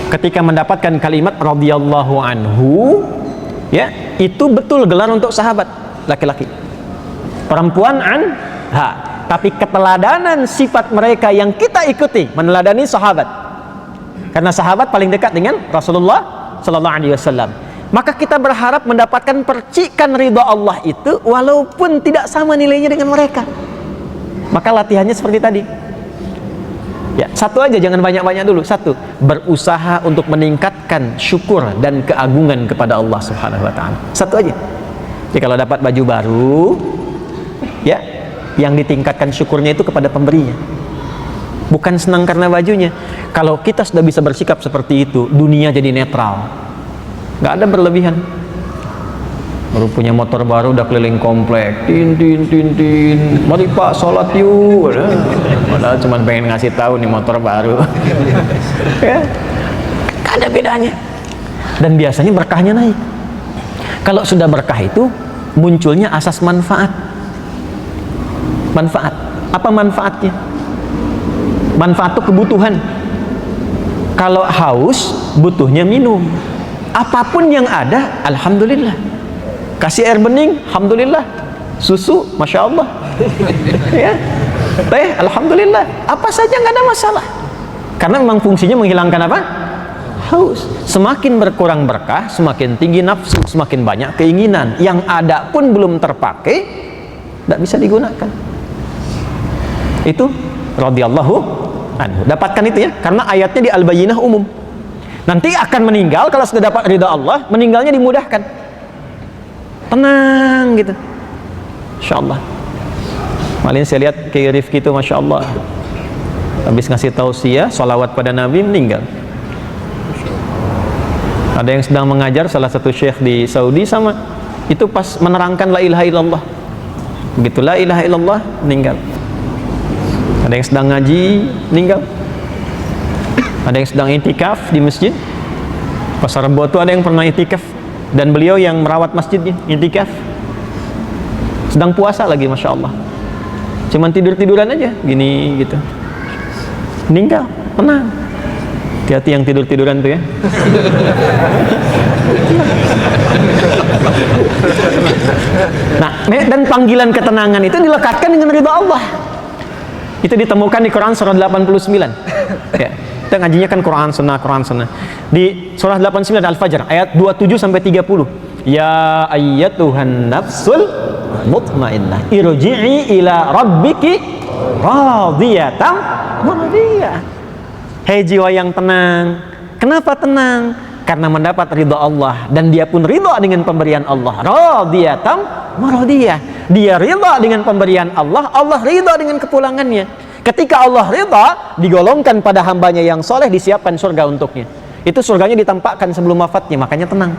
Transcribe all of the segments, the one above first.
ketika mendapatkan kalimat radhiyallahu anhu, ya, itu betul gelar untuk sahabat laki-laki. Perempuan anha, tapi keteladanan sifat mereka yang kita ikuti meneladani sahabat. Karena sahabat paling dekat dengan Rasulullah sallallahu alaihi wasallam. Maka kita berharap mendapatkan percikan ridha Allah itu walaupun tidak sama nilainya dengan mereka. Maka latihannya seperti tadi. Ya, satu aja, jangan banyak-banyak dulu. Satu, berusaha untuk meningkatkan syukur dan keagungan kepada Allah Subhanahu wa taala. Satu aja. Jadi kalau dapat baju baru, ya, yang ditingkatkan syukurnya itu kepada pemberinya. Bukan senang karena bajunya. Kalau kita sudah bisa bersikap seperti itu, dunia jadi netral. Nggak ada berlebihan. Baru punya motor baru udah keliling komplek, tin. Mari Pak sholat yuk. Padahal cuma pengen ngasih tahu nih motor baru. Ya, nggak ada bedanya. Dan biasanya berkahnya naik. Kalau sudah berkah itu munculnya asas manfaat. Manfaat. Apa manfaatnya? Manfaat itu kebutuhan. Kalau haus, butuhnya minum. Apapun yang ada, alhamdulillah. Kasih air bening, alhamdulillah. Susu, masya Allah. Ya, teh, alhamdulillah. Apa saja nggak ada masalah. Karena memang fungsinya menghilangkan apa? Haus. Semakin berkurang berkah, semakin tinggi nafsu, semakin banyak keinginan. Yang ada pun belum terpakai, tidak bisa digunakan. Itu radhiyallahu anhu. Dapatkan itu ya, karena ayatnya di Al-Bayyinah umum. Nanti akan meninggal, kalau sudah dapat ridha Allah, meninggalnya dimudahkan. Tenang gitu. Insyaallah. Malin saya lihat Kiai Rifki itu Masya Allah, habis ngasih tausiah salawat pada Nabi, meninggal. Ada yang sedang mengajar salah satu syekh di Saudi, sama itu pas menerangkan la ilaha illallah, begitu la ilaha illallah, meninggal. Ada yang sedang ngaji, meninggal. Ada yang sedang itikaf di masjid Pasar Rebo itu, ada yang pernah itikaf, dan beliau yang merawat masjidnya itikaf, sedang puasa lagi, Masya Allah, cuman tidur-tiduran aja gini gitu, meninggal. Tenang, hati-hati yang tidur-tiduran tuh ya. Nah, dan panggilan ketenangan itu dilekatkan dengan ridha Allah. Itu ditemukan di Quran surah 89. Ya, kita ngajinya kan Quran Sunnah. Di surah 89 Al-Fajr ayat 27 sampai 30. Ya ayyatuhan nafsul mutmainnah irji'i ila rabbiki radiyatan mardiyah. Hei jiwa yang tenang. Kenapa tenang? Karena mendapat ridha Allah, dan dia pun ridha dengan pemberian Allah. Radiyatan mardiyah. Dia ridha dengan pemberian Allah, Allah ridha dengan kepulangannya. Ketika Allah ridha, digolongkan pada hambanya yang soleh, disiapkan surga untuknya. Itu surganya ditampakkan sebelum wafatnya, makanya tenang.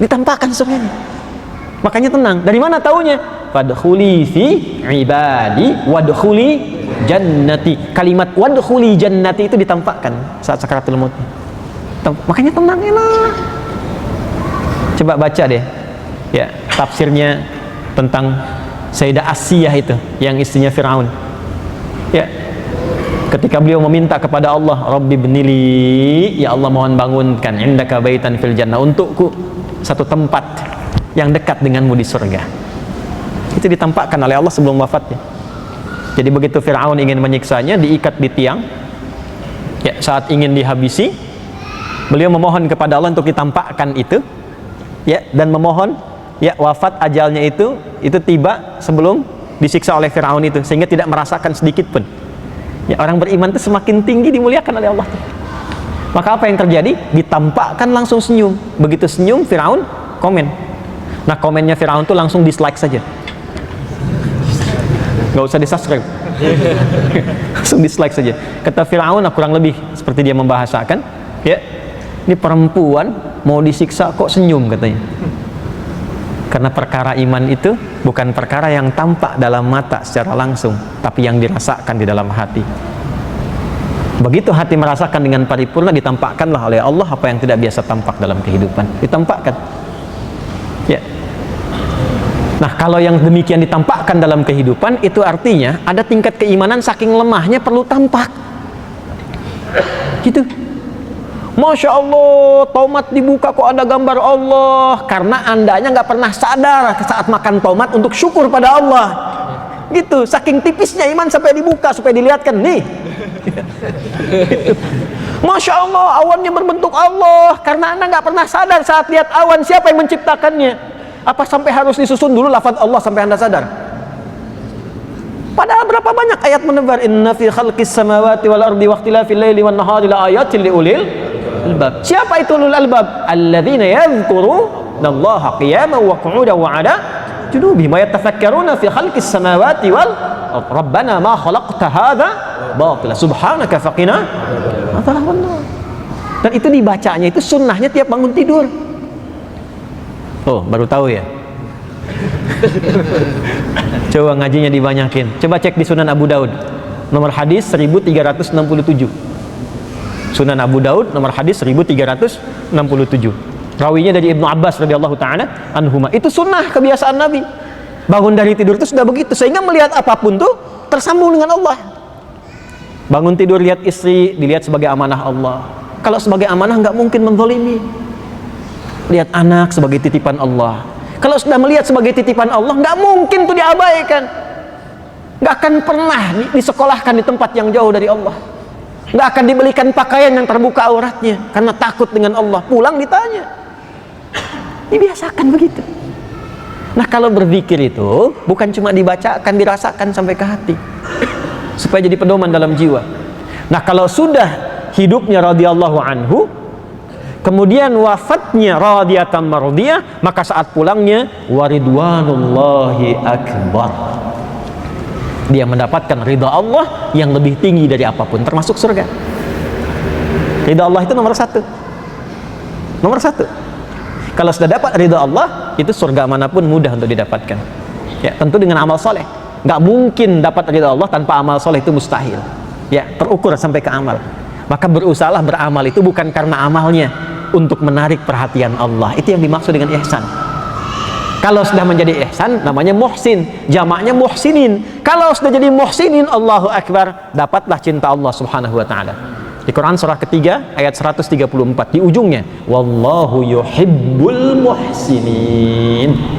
Ditampakkan surganya, makanya tenang. Dari mana taunya? Fadkhuli fi ibadi wadkhuli jannati. Kalimat wadkhuli jannati itu ditampakkan saat sakaratul maut. Makanya tenang, enak. Coba baca deh ya tafsirnya tentang Sayyidah Asiyah itu, yang istrinya Fir'aun. Ya, ketika beliau meminta kepada Allah, Rabbi bnili, ya Allah mohon bangunkan indaka baitan fil jannah, untukku satu tempat yang dekat denganmu di surga. Itu ditampakkan oleh Allah sebelum wafatnya. Jadi begitu Fir'aun ingin menyiksanya, diikat di tiang ya, saat ingin dihabisi, beliau memohon kepada Allah untuk ditampakkan itu ya, dan memohon ya wafat ajalnya itu tiba sebelum disiksa oleh Fir'aun itu, sehingga tidak merasakan sedikit pun. Ya, orang beriman itu semakin tinggi dimuliakan oleh Allah. Maka apa yang terjadi? Ditampakkan langsung senyum. Begitu senyum, Fir'aun komen. Nah, komennya Fir'aun itu langsung dislike saja, nggak usah di subscribe. Langsung dislike saja. Kata Fir'aun, nah, kurang lebih seperti dia membahasakan ya, ini perempuan mau disiksa kok senyum, katanya. Karena perkara iman itu bukan perkara yang tampak dalam mata secara langsung, tapi yang dirasakan di dalam hati. Begitu hati merasakan dengan paripurna, ditampakkanlah oleh Allah apa yang tidak biasa tampak dalam kehidupan, ditampakkan ya. Nah, kalau yang demikian ditampakkan dalam kehidupan, itu artinya ada tingkat keimanan saking lemahnya perlu tampak gitu. Masya Allah, tomat dibuka kok ada gambar Allah. Karena andanya nggak pernah sadar saat makan tomat untuk syukur pada Allah. Gitu, saking tipisnya iman sampai dibuka, supaya dilihatkan nih. Masya Allah, awannya berbentuk Allah. Karena anda nggak pernah sadar saat lihat awan, siapa yang menciptakannya. Apa sampai harus disusun dulu lafaz Allah sampai anda sadar? Padahal berapa banyak ayat menebar, inna fi khalqis samawati wal ardi waqtilafil laili wan nahari la ayatin liulil albab. Siapa itu ulul albab? Alladzina yadhkurunallaha qiyaman wa qu'udan wa 'ala junubihim wa yatafakkaruna fi khalqis samawati wal ardi rabbana ma khalaqta hadza batila subhanaka faqina adzaban nar. Dan itu dibacanya itu sunnahnya tiap bangun tidur. Oh, baru tahu ya. Coba ngajinya dibanyakin. Coba cek di Sunan Abu Daud, nomor hadis 1367. Sunan Abu Daud nomor hadis 1367. Rawinya dari Ibnu Abbas radhiyallahu taala anhuma. Itu sunnah kebiasaan Nabi. Bangun dari tidur itu sudah begitu, sehingga melihat apapun tuh tersambung dengan Allah. Bangun tidur lihat istri, dilihat sebagai amanah Allah. Kalau sebagai amanah nggak mungkin menzalimi. Lihat anak sebagai titipan Allah. Kalau sudah melihat sebagai titipan Allah, nggak mungkin tuh diabaikan. Nggak akan pernah disekolahkan di tempat yang jauh dari Allah. Nggak akan dibelikan pakaian yang terbuka auratnya karena takut dengan Allah. Pulang ditanya. Dibiasakan begitu. Nah, kalau berzikir itu bukan cuma dibacakan, dirasakan sampai ke hati, supaya jadi pedoman dalam jiwa. Nah, kalau sudah hidupnya radhiyallahu anhu, kemudian wafatnya radiyatan mardiyah, maka saat pulangnya waridwanullahi akbar. Dia mendapatkan ridha Allah yang lebih tinggi dari apapun, termasuk surga. Ridha Allah itu nomor satu. Nomor satu. Kalau sudah dapat ridha Allah, itu surga manapun mudah untuk didapatkan. Ya, tentu dengan amal soleh. Nggak mungkin dapat ridha Allah tanpa amal soleh, itu mustahil. Ya, terukur sampai ke amal. Maka berusahalah beramal itu bukan karena amalnya, untuk menarik perhatian Allah. Itu yang dimaksud dengan ihsan. Kalau sudah menjadi ihsan, namanya muhsin, jamaknya muhsinin. Kalau sudah jadi muhsinin, Allahu Akbar, dapatlah cinta Allah subhanahu wa ta'ala. Di Quran surah ketiga ayat 134 di ujungnya, wallahu yuhibbul muhsinin.